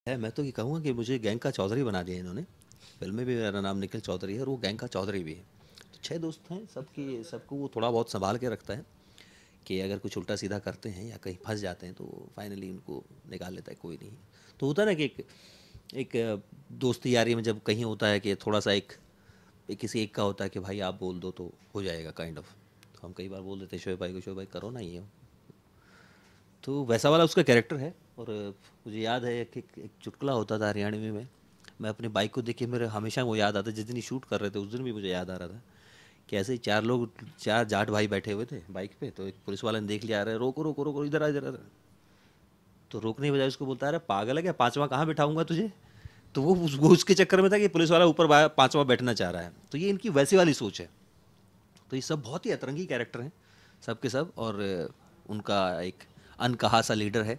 है। मैं तो ये कहूँगा कि मुझे गैंग का चौधरी बना दिया इन्होंने। फ़िल्म में भी मेरा नाम निखिल चौधरी है और वो गैंग का चौधरी भी है। तो 6 दोस्त हैं, सबको वो थोड़ा बहुत सँभाल के रखता है कि अगर कुछ उल्टा-सीधा करते हैं या कहीं फँस जाते हैं तो फाइनली उनको निकाल लेता है, कोई नहीं। तो होता है ना कि एक दोस्ती यारी में जब कहीं होता है कि थोड़ा-सा किसी एक का होता है कि भाई आप बोल दो तो हो जाएगा काइंड ऑफ। तो हम कई बार बोल देते हैं शोएब भाई को, शोएब भाई करो ना ये। तो वैसा वाला उसका कैरेक्टर है। और मुझे याद है एक चुटकुला होता था हरियाणवी में। मैं अपनी बाइक को देख के मेरे हमेशा वो याद आता, जिस दिन ये शूट कर रहे थे उस दिन भी मुझे याद आ रहा था कि ऐसे ही 4 लोग, 4 जाट भाई बैठे हुए थे बाइक पे। तो एक पुलिस वाला ने देख लिया, अरे रोको रोको रोको, इधर आ इधर आ। तो रोकने की बजाय उसको बोलता है, अरे पागल है क्या, पांचवा कहाँ बिठाऊंगा तुझे। तो वो उसके चक्कर में था कि पुलिस वाला ऊपर पांचवा बैठना चाह रहा है। तो ये इनकी वैसी वाली सोच है। तो ये सब बहुत ही अतरंगी कैरेक्टर हैं सब के सब। और उनका एक अनकहा सा लीडर है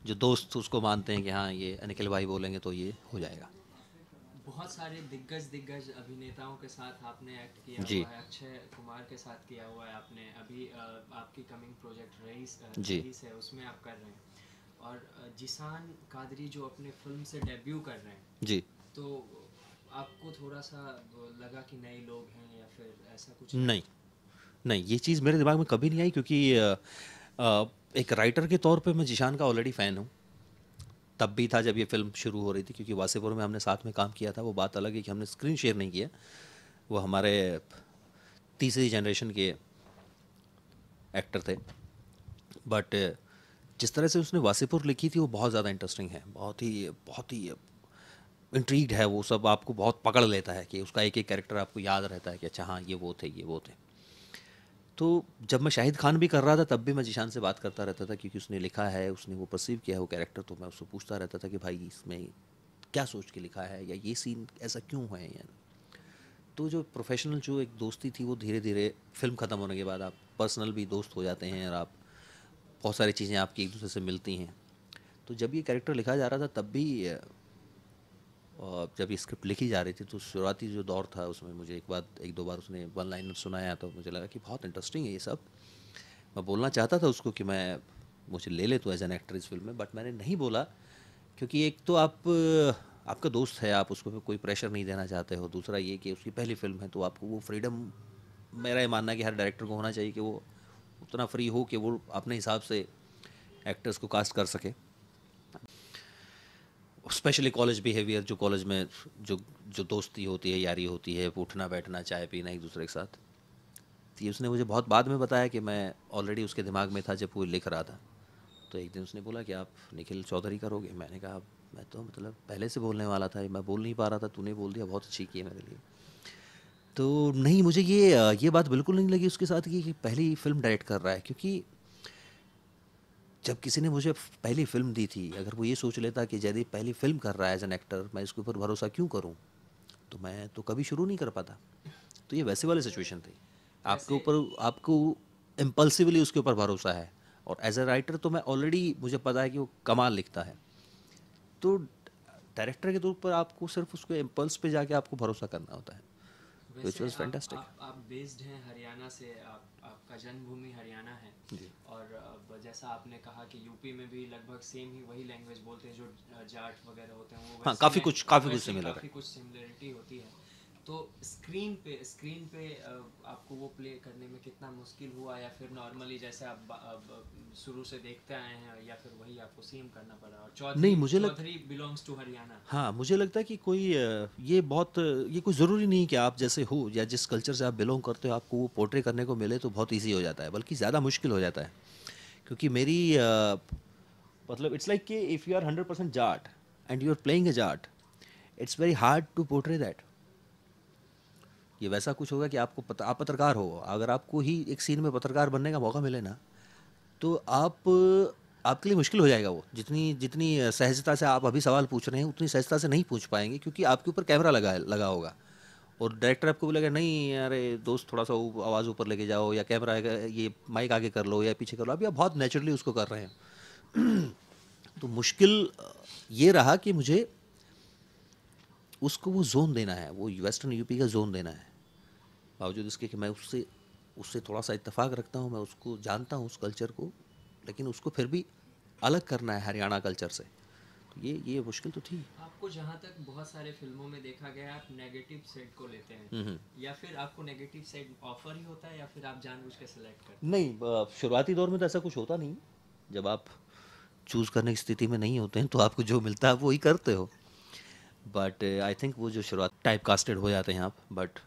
जो दोस्त उसको मानते हैं कि हाँ ये निखिल भाई बोलेंगे तो ये हो जाएगा। बहुत सारे दिग्गज दिग्गज अभिनेताओं के साथ आपने एक्ट किया जी। हुआ है। अक्षय कुमार के साथ किया हुआ है आपने। अभी आपकी कमिंग प्रोजेक्ट जी। रईस है, उसमें आप कर रहे हैं। और जिसान कादरी जो अपने फिल्म से डेब्यू कर रहे हैं, जी। तो आपको थोड़ा सा लगा कि नए लोग हैं या फिर ऐसा कुछ है? नहीं, नहीं, ये चीज़ मेरे दिमाग में कभी नहीं आई क्योंकि एक राइटर के तौर पे मैं जिशान का ऑलरेडी फ़ैन हूँ। तब भी था जब ये फ़िल्म शुरू हो रही थी, क्योंकि वासेपुर में हमने साथ में काम किया था। वो बात अलग है कि हमने स्क्रीन शेयर नहीं किया। वो हमारे तीसरी जनरेशन के एक्टर थे। बट जिस तरह से उसने वासेपुर लिखी थी वो बहुत ज़्यादा इंटरेस्टिंग है, बहुत ही इंट्रीग्ड है। वो सब आपको बहुत पकड़ लेता है कि उसका एक एक कैरेक्टर आपको याद रहता है कि अच्छा हाँ ये वो थे, ये वो थे। तो जब मैं शाहिद खान भी कर रहा था तब भी मैं जीशान से बात करता रहता था, क्योंकि उसने लिखा है, उसने वो परसीव किया है वो कैरेक्टर। तो मैं उससे पूछता रहता था कि भाई इसमें क्या सोच के लिखा है, या ये सीन ऐसा क्यों है। या तो जो प्रोफेशनल जो एक दोस्ती थी वो धीरे धीरे फिल्म ख़त्म होने के बाद आप पर्सनल भी दोस्त हो जाते हैं और आप बहुत सारी चीज़ें आपकी एक दूसरे से मिलती हैं। तो जब ये कैरेक्टर लिखा जा रहा था तब भी और जब ये स्क्रिप्ट लिखी जा रही थी तो शुरुआती जो दौर था उसमें मुझे एक दो बार उसने वन लाइनर सुनाया तो मुझे लगा कि बहुत इंटरेस्टिंग है ये सब। मैं बोलना चाहता था उसको कि मैं मुझे ले ले तो एज एन एक्टर इस फिल्म में, बट मैंने नहीं बोला। क्योंकि एक तो आपका दोस्त है, आप उसको कोई प्रेशर नहीं देना चाहते हो। दूसरा ये कि उसकी पहली फिल्म है तो आपको वो फ्रीडम, मेरा ये मानना है कि हर डायरेक्टर को होना चाहिए कि वो उतना फ्री हो कि वो अपने हिसाब से एक्टर्स को कास्ट कर सके। स्पेशली कॉलेज बिहेवियर, जो कॉलेज में जो जो दोस्ती होती है, यारी होती है, उठना बैठना चाय पीना एक दूसरे के साथ। तो ये उसने मुझे बहुत बाद में बताया कि मैं ऑलरेडी उसके दिमाग में था जब वो लिख रहा था। तो एक दिन उसने बोला कि आप निखिल चौधरी करोगे। मैंने कहा मैं तो मतलब पहले से बोलने वाला था, मैं बोल नहीं पा रहा था, तूने बोल दिया, बहुत अच्छी की है मेरे लिए। तो नहीं, मुझे ये बात बिल्कुल नहीं लगी उसके साथ कि पहली फिल्म डायरेक्ट कर रहा है। क्योंकि जब किसी ने मुझे पहली फ़िल्म दी थी, अगर वो ये सोच लेता कि जयदीप पहली फ़िल्म कर रहा है एज़ एन एक्टर, मैं इसके ऊपर भरोसा क्यों करूँ? तो मैं तो कभी शुरू नहीं कर पाता। तो ये वैसे वाली सिचुएशन थी। आपके वैसे ऊपर आपको इम्पल्सिवली उसके ऊपर भरोसा है। और एज़ अ राइटर तो मैं ऑलरेडी, मुझे पता है कि वो कमाल लिखता है। तो डायरेक्टर के तौर पर आपको सिर्फ़ उसके इम्पल्स पे जाके आपको भरोसा करना होता है, व्हिच वैसे वाज़ फैंटास्टिक। आप बेस्ड हैं हरियाणा से। आपका जन्मभूमि हरियाणा है। जी। और जैसा आपने कहा कि यूपी में भी लगभग सेम ही वही लैंग्वेज बोलते हैं जो जाट वगैरह होते हैं, वो हाँ, वैसी काफ़ी कुछ वैसे सिमिलर है। काफ़ी कुछ सिमिलरिटी होती है। तो स्क्रीन पे आपको वो प्ले करने में कितना मुश्किल हुआ, या फिर नॉर्मली जैसे आप शुरू से देखते आए हैं, या फिर वही आपको सेम करना पड़ा? और नहीं, चौधरी बिलोंग्स टू हरियाणा। हाँ, मुझे लगता है कि ये कोई ज़रूरी नहीं कि आप जैसे हो या जिस कल्चर से आप बिलोंग करते हो आपको वो पोर्ट्रे करने को मिले तो बहुत ईज़ी हो जाता है, बल्कि ज़्यादा मुश्किल हो जाता है। क्योंकि मतलब इट्स लाइक कि if you are 100% Jat and you are playing a Jat, it's very hard to portray that. ये वैसा कुछ होगा कि आप पत्रकार हो, अगर आपको ही एक सीन में पत्रकार बनने का मौका मिले ना, तो आपके लिए मुश्किल हो जाएगा वो। जितनी जितनी सहजता से आप अभी सवाल पूछ रहे हैं उतनी सहजता से नहीं पूछ पाएंगे, क्योंकि आपके ऊपर कैमरा लगा होगा। और डायरेक्टर आपको बोलेगा नहीं अरे दोस्त थोड़ा सा आवाज़ ऊपर लेके जाओ, या कैमरा ये माइक आगे कर लो या पीछे कर लो। अभी आप बहुत नेचुरली उसको कर रहे हैं। तो मुश्किल ये रहा कि मुझे उसको वो जोन देना है, वो वेस्टर्न यूपी का जोन देना है। बावजूद इसके कि मैं उससे उससे थोड़ा सा इत्तेफाक रखता हूँ, मैं उसको जानता हूँ उस कल्चर को, लेकिन उसको फिर भी अलग करना है हरियाणा कल्चर से। ये मुश्किल तो थी। आपको जहाँ तक बहुत सारे फिल्मों में देखा गया है, आप नेगेटिव साइड को लेते हैं, या फिर आपको नेगेटिव साइड ऑफर ही होता है, या फिर आप जानबूझ के सेलेक्ट करते नहीं, शुरुआती दौर में तो ऐसा कुछ होता नहीं। जब आप चूज़ करने की स्थिति में नहीं होते हैं तो आपको जो मिलता है आप वही करते हो। बट आई थिंक वो जो शुरुआत टाइप कास्टेड हो जाते हैं आप, बट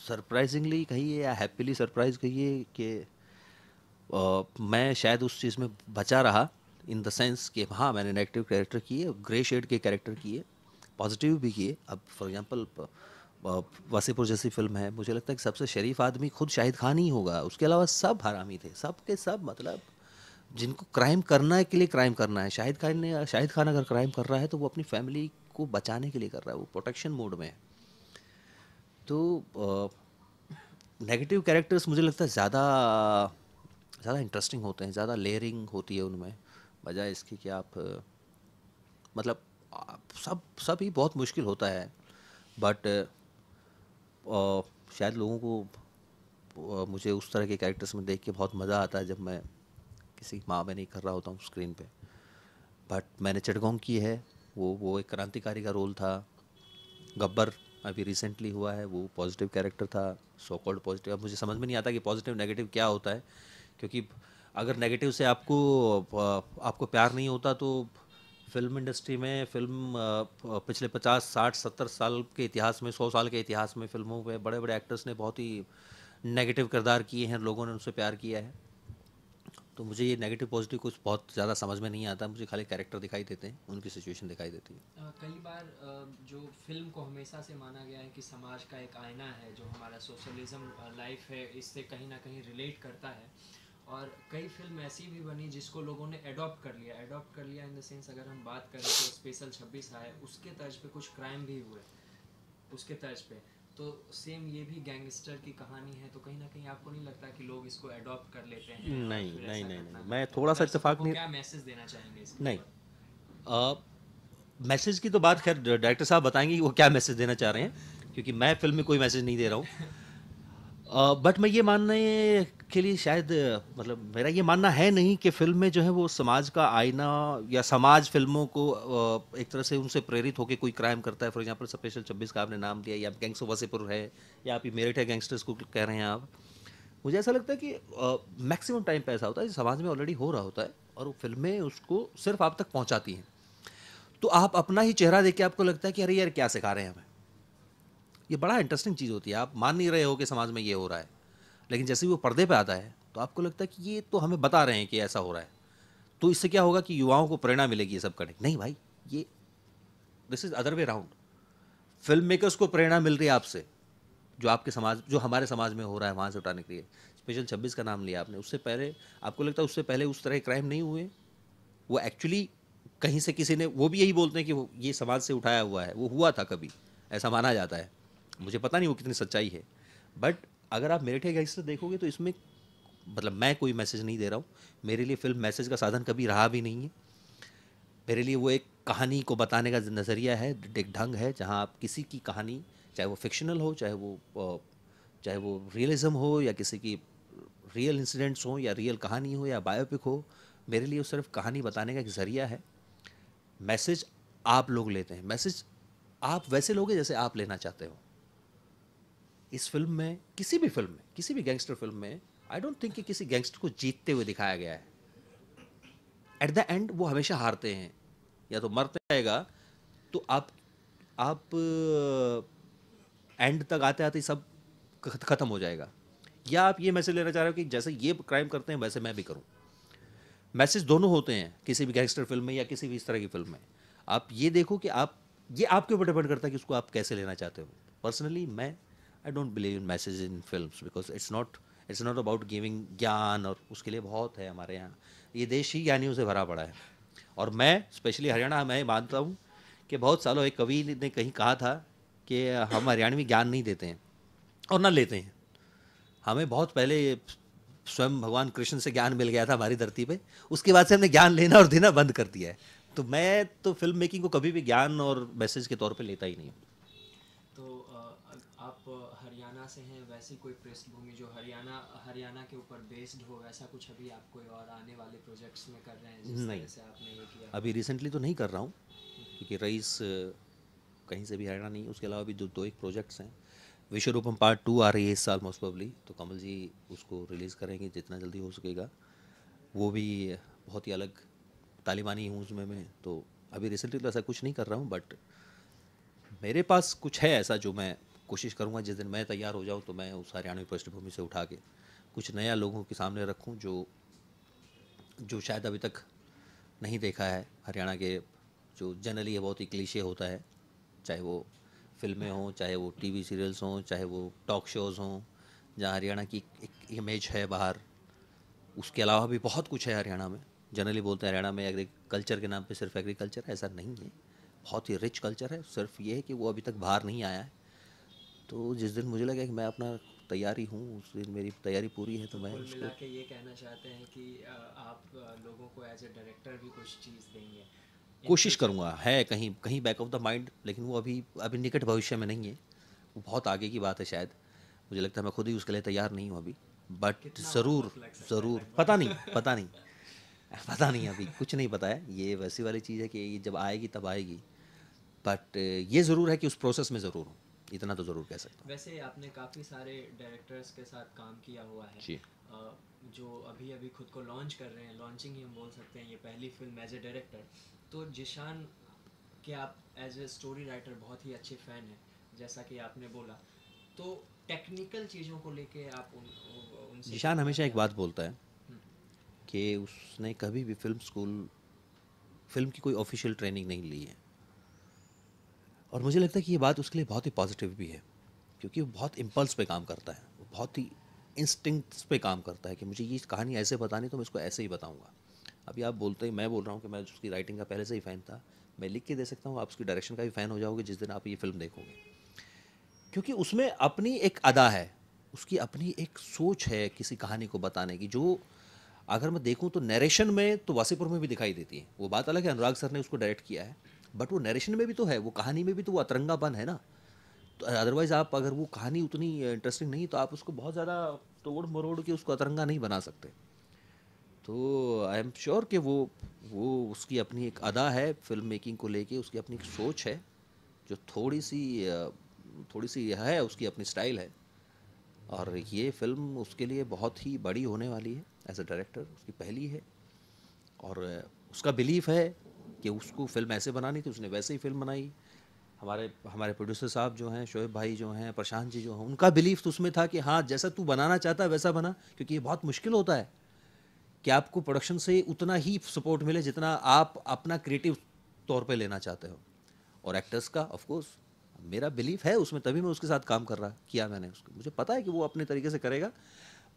सरप्राइजिंगली कहिए या हैप्पीली सरप्राइज कहिए कि मैं शायद उस चीज़ में बचा रहा, इन द सेंस कि हाँ मैंने नेगेटिव कैरेक्टर किए, ग्रे शेड के कैरेक्टर किए, पॉजिटिव भी किए। अब फॉर एग्जांपल वसीपुर जैसी फिल्म है, मुझे लगता है कि सबसे शरीफ आदमी खुद शाहिद खान ही होगा, उसके अलावा सब हरामी थे, सब के सब। मतलब जिनको क्राइम करना है के लिए क्राइम करना है, शाहिद खान अगर क्राइम कर रहा है तो वो अपनी फैमिली को बचाने के लिए कर रहा है, वो प्रोटेक्शन मोड में है। तो नेगेटिव कैरेक्टर्स मुझे लगता है ज़्यादा इंटरेस्टिंग होते हैं, ज़्यादा लेयरिंग होती है उनमें, बजाय इसके कि आप मतलब सब ही बहुत मुश्किल होता है। बट शायद लोगों को मुझे उस तरह के कैरेक्टर्स में देख के बहुत मज़ा आता है जब मैं किसी माँ में नहीं कर रहा होता हूँ स्क्रीन पे। बट मैंने चिटगोंग की है, वो एक क्रांतिकारी का रोल था। गब्बर अभी रिसेंटली हुआ है, वो पॉजिटिव कैरेक्टर था, सो कॉल्ड पॉजिटिव। अब मुझे समझ में नहीं आता कि पॉजिटिव नेगेटिव क्या होता है, क्योंकि अगर नेगेटिव से आपको प्यार नहीं होता तो फिल्म इंडस्ट्री में पिछले 50 60 70 साल के इतिहास में, 100 साल के इतिहास में फिल्मों में बड़े बड़े एक्टर्स ने बहुत ही नेगेटिव किरदार किए हैं, लोगों ने उनसे प्यार किया है। तो मुझे ये नेगेटिव पॉजिटिव कुछ बहुत ज़्यादा समझ में नहीं आता, मुझे खाली कैरेक्टर दिखाई देते हैं, उनकी सिचुएशन दिखाई देती है। कई बार जो फिल्म को हमेशा से माना गया है कि समाज का एक आईना है, जो हमारा सोशलिज्म लाइफ है, इससे कहीं ना कहीं रिलेट करता है, और कई फिल्म ऐसी भी बनी जिसको लोगों ने अडॉप्ट कर लिया इन द सेंस, अगर हम बात करें तो स्पेशल 26 आए, उसके तर्ज पे कुछ क्राइम भी हुए उसके तर्ज पे। तो सेम ये भी गैंगस्टर की कहानी है, तो कहीं ना कहीं आपको नहीं लगता कि लोग इसको अडॉप्ट कर लेते हैं और नहीं फिर नहीं ऐसा नहीं घटना नहीं, मैं घटता है? थोड़ा सा दर्शकों इत्तेफाक को नहीं। क्या मैसेज देना चाहेंगे इसके नहीं, ऊपर? मैसेज की तो बात खैर डायरेक्टर साहब बताएंगे कि वो क्या मैसेज देना चाह रहे हैं, क्योंकि मैं फिल्म में कोई मैसेज नहीं दे रहा हूँ। बट मैं ये मानने के लिए शायद मतलब मेरा ये मानना है नहीं कि फिल्म में जो है वो समाज का आईना, या समाज फिल्मों को एक तरह से उनसे प्रेरित होकर कोई क्राइम करता है। फॉर एग्जांपल स्पेशल 26 का आपने नाम लिया, या गैंग्स ऑफ वासेपुर है, या आप ये मेरठ है गैंगस्टर्स को कह रहे हैं आप। मुझे ऐसा लगता है कि मैक्सिमम टाइम पे ऐसा होता है समाज में ऑलरेडी हो रहा होता है, और वो फिल्में उसको सिर्फ आप तक पहुंचाती हैं। तो आप अपना ही चेहरा देख के आपको लगता है कि अरे यार क्या सिखा रहे हैं हमें। ये बड़ा इंटरेस्टिंग चीज़ होती है, आप मान नहीं रहे हो कि समाज में ये हो रहा है, लेकिन जैसे ही वो पर्दे पे आता है तो आपको लगता है कि ये तो हमें बता रहे हैं कि ऐसा हो रहा है। तो इससे क्या होगा कि युवाओं को प्रेरणा मिलेगी ये सब करने। नहीं भाई, ये this is other way round. Film makers को प्रेरणा मिल रही है आपसे, जो आपके समाज, जो हमारे समाज में हो रहा है वहाँ से उठाने के लिए। स्पेशल 26 का नाम लिया आपने, उससे पहले आपको लगता है उससे पहले उस तरह के क्राइम नहीं हुए? वो एक्चुअली कहीं से किसी ने, वो भी यही बोलते हैं कि वो ये समाज से उठाया हुआ है, वो हुआ था कभी, ऐसा माना जाता है। मुझे पता नहीं वो कितनी सच्चाई है। बट अगर आप मेरे गैंगस्टर देखोगे तो इसमें मतलब मैं कोई मैसेज नहीं दे रहा हूँ, मेरे लिए फिल्म मैसेज का साधन कभी रहा भी नहीं है। मेरे लिए वो एक कहानी को बताने का नज़रिया है, एक ढंग है, जहाँ आप किसी की कहानी, चाहे वो फिक्शनल हो, चाहे वो रियलिज्म हो, या किसी की रियल इंसिडेंट्स हो, या रियल कहानी हो, या बायोपिक हो, मेरे लिए वो सिर्फ कहानी बताने का एक ज़रिया है। मैसेज आप लोग लेते हैं, मैसेज आप वैसे लोगे जैसे आप लेना चाहते हो। इस फिल्म में, किसी भी फिल्म में, किसी भी गैंगस्टर फिल्म में, आई डोंट थिंक कि किसी गैंगस्टर को जीतते हुए दिखाया गया है। एट द एंड वो हमेशा हारते हैं, या तो मरते रहेगा। तो आप एंड तक आते आते सब खत्म हो जाएगा। या आप ये मैसेज लेना चाह रहे हो कि जैसे ये क्राइम करते हैं वैसे मैं भी करूं। मैसेज दोनों होते हैं किसी भी गैंगस्टर फिल्म में या किसी भी इस तरह की फिल्म में। आप ये देखो कि आप, ये आपके ऊपर डिपेंड करता है कि उसको आप कैसे लेना चाहते हो। पर्सनली मैं, I don't believe in message in films, because it's not about giving ज्ञान, और उसके लिए बहुत है हमारे यहाँ, ये देश ही ज्ञानियों से भरा पड़ा है। और मैं स्पेशली हरियाणा, मैं मानता हूँ कि बहुत सालों एक कवि ने कहीं कहा था कि हम हरियाणवी ज्ञान नहीं देते हैं और ना लेते हैं। हमें बहुत पहले स्वयं भगवान कृष्ण से ज्ञान मिल गया था हमारी धरती पे, उसके बाद से हमने ज्ञान लेना और देना बंद कर दिया है। तो मैं तो फिल्म मेकिंग को कभी भी ज्ञान और मैसेज के तौर पे लेता ही नहीं हूँ। तो आप हरियाणा से हैं, वैसी कोई पृष्ठभूमि जो हरियाणा हरियाणा के ऊपर बेस्ड हो, वैसा कुछ अभी आप कोई और आने वाले प्रोजेक्ट्स में कर रहे हैं जिस नहीं, तरह से आपने ये किया? अभी रिसेंटली तो नहीं कर रहा हूँ, क्योंकि रईस कहीं से भी हरियाणा नहीं, उसके अलावा भी दो एक प्रोजेक्ट्स हैं। विश्वरूपम पार्ट 2 आ रही है इस साल मोस्ट प्रोबेबली, तो कमल जी उसको रिलीज़ करेंगे जितना जल्दी हो सकेगा। वो भी बहुत ही अलग तालिबानी हूँ उसमें मैं, तो अभी रिसेंटली तो ऐसा कुछ नहीं कर रहा हूँ, बट मेरे पास कुछ है ऐसा जो मैं कोशिश करूँगा जिस दिन मैं तैयार हो जाऊँ तो मैं उस हरियाणवी पृष्ठभूमि से उठा के कुछ नया लोगों के सामने रखूँ, जो जो शायद अभी तक नहीं देखा है। हरियाणा के जो जनरली ये बहुत ही क्लीशे होता है, चाहे वो फिल्में हों, चाहे वो टीवी सीरियल्स हों, चाहे वो टॉक शोज़ हों, जहाँ हरियाणा की एक इमेज है बाहर, उसके अलावा भी बहुत कुछ है हरियाणा में। जनरली बोलते हैं हरियाणा में एग्रीकल्चर के नाम पे सिर्फ एग्रीकल्चर है, ऐसा नहीं है। बहुत ही रिच कल्चर है, सिर्फ ये है कि वो अभी तक बाहर नहीं आया है। तो जिस दिन मुझे लगा कि मैं अपना तैयारी हूँ, उस दिन मेरी तैयारी पूरी है, तो मैं कुल उसको मिला के ये कहना चाहते हैं कि आप लोगों को एज ए डायरेक्टर भी कुछ चीज़ देंगे इन कोशिश फ्यूचर। करूँगा। है कहीं कहीं बैक ऑफ द माइंड, लेकिन वो अभी अभी निकट भविष्य में नहीं है, वो बहुत आगे की बात है शायद। मुझे लगता है मैं खुद ही उसके लिए तैयार नहीं हूँ अभी, बट कितना और ज़रूर वक्त लग सकता है ज़रूर लगभग? पता नहीं पता नहीं पता नहीं, अभी कुछ नहीं पता है। ये वैसी वाली चीज़ है कि ये जब आएगी तब आएगी, बट ये ज़रूर है कि उस प्रोसेस में ज़रूर हूँ, इतना तो ज़रूर कह सकता हूँ। वैसे आपने काफ़ी सारे डायरेक्टर्स के साथ काम किया हुआ है, जी। जो अभी अभी खुद को लॉन्च कर रहे हैं, लॉन्चिंग ही हम बोल सकते हैं, ये पहली फिल्म एज ए डायरेक्टर। तो जिशान के आप एज ए स्टोरी राइटर बहुत ही अच्छे फ़ैन हैं, जैसा कि आपने बोला, तो टेक्निकल चीज़ों को लेके आप उनसे जिशान कितना हमेशा एक क्या? बात बोलता है कि उसने कभी भी फिल्म की कोई ऑफिशियल ट्रेनिंग नहीं ली है, और मुझे लगता है कि ये बात उसके लिए बहुत ही पॉजिटिव भी है, क्योंकि वो बहुत इम्पल्स पे काम करता है, वो बहुत ही इंस्टिंक्ट्स पे काम करता है कि मुझे ये कहानी ऐसे बतानी तो मैं इसको ऐसे ही बताऊंगा। अभी आप बोलते हैं, मैं बोल रहा हूँ कि मैं उसकी राइटिंग का पहले से ही फ़ैन था, मैं लिख के दे सकता हूँ, आप उसकी डायरेक्शन का भी फ़ैन हो जाओगे जिस दिन आप ये फिल्म देखोगे, क्योंकि उसमें अपनी एक अदा है, उसकी अपनी एक सोच है किसी कहानी को बताने की, जो अगर मैं देखूं तो नरेशन में तो वासेपुर में भी दिखाई देती है। वो बात अलग है, अनुराग सर ने उसको डायरेक्ट किया है, बट वो नरेशन में भी तो है, वो कहानी में भी तो वो अतरंगापन है ना। तो अदरवाइज़ आप अगर वो कहानी उतनी इंटरेस्टिंग नहीं तो आप उसको बहुत ज़्यादा तोड़ मरोड़ के उसको अतरंगा नहीं बना सकते। तो आई एम श्योर कि वो उसकी अपनी एक अदा है फिल्म मेकिंग को लेके, उसकी अपनी एक सोच है, जो थोड़ी सी है, उसकी अपनी स्टाइल है, और ये फिल्म उसके लिए बहुत ही बड़ी होने वाली है। एज अ डायरेक्टर उसकी पहली है, और उसका बिलीफ है कि उसको फिल्म ऐसे बनानी थी, उसने वैसे ही फिल्म बनाई। हमारे हमारे प्रोड्यूसर साहब जो हैं, शोएब भाई जो हैं, प्रशांत जी जो हैं, उनका बिलीफ तो उसमें था कि हाँ, जैसा तू बनाना चाहता है वैसा बना, क्योंकि ये बहुत मुश्किल होता है कि आपको प्रोडक्शन से उतना ही सपोर्ट मिले जितना आप अपना क्रिएटिव तौर पे लेना चाहते हो, और एक्टर्स का ऑफ कोर्स मेरा बिलीफ है उसमें, तभी मैं उसके साथ काम कर रहा किया मैंने उसको। मुझे पता है कि वो अपने तरीके से करेगा,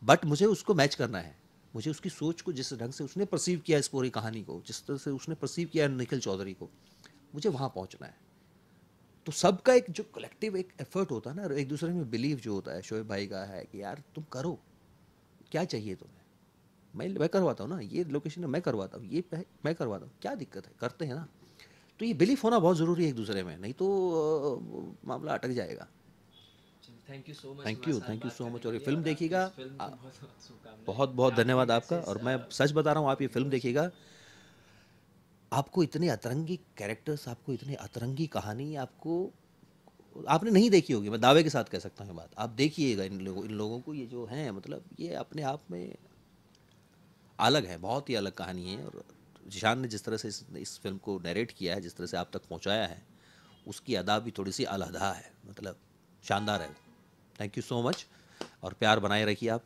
बट मुझे उसको मैच करना है। मुझे उसकी सोच को, जिस ढंग से उसने परसीव किया इस पूरी कहानी को, जिस तरह से उसने परसीव किया है निखिल चौधरी को, मुझे वहाँ पहुँचना है। तो सबका एक जो कलेक्टिव एक एफर्ट होता है ना, एक दूसरे में बिलीव जो होता है, शोएब भाई का है कि यार तुम करो, क्या चाहिए तुम्हें, मैं करवाता हूँ ना, ये लोकेशन मैं करवाता हूँ, ये मैं करवाता हूँ, क्या दिक्कत है, करते हैं ना। तो ये बिलीफ होना बहुत ज़रूरी है एक दूसरे में, नहीं तो मामला अटक जाएगा। थैंक यू सो मच हमारे साथ थैंक यू बात सो करने मच, के और ये लिए, फिल्म और आपकी देखिएगा। इस फिल्म को बहुत बहुत शुभकामनाएं। बहुत बहुत आखिरी धन्यवाद आपका, मैसेज और मैं सच बता रहा हूँ, आप ये फिल्म व्यूअर्स। देखिएगा, आपको इतने अतरंगी कैरेक्टर्स, आपको इतनी अतरंगी कहानी, आपको आपने नहीं देखी होगी, मैं दावे के साथ कह सकता हूँ ये बात। आप देखिएगा इन लोगों को, ये जो हैं, मतलब ये अपने आप में अलग है, बहुत ही अलग कहानी है। और जिशान ने जिस तरह से इस फिल्म को नरेट किया है, जिस तरह से आप तक पहुँचाया है, उसकी अदा भी थोड़ी सी अलहदा है, मतलब शानदार है। थैंक यू सो मच, और प्यार बनाए रखिए आप।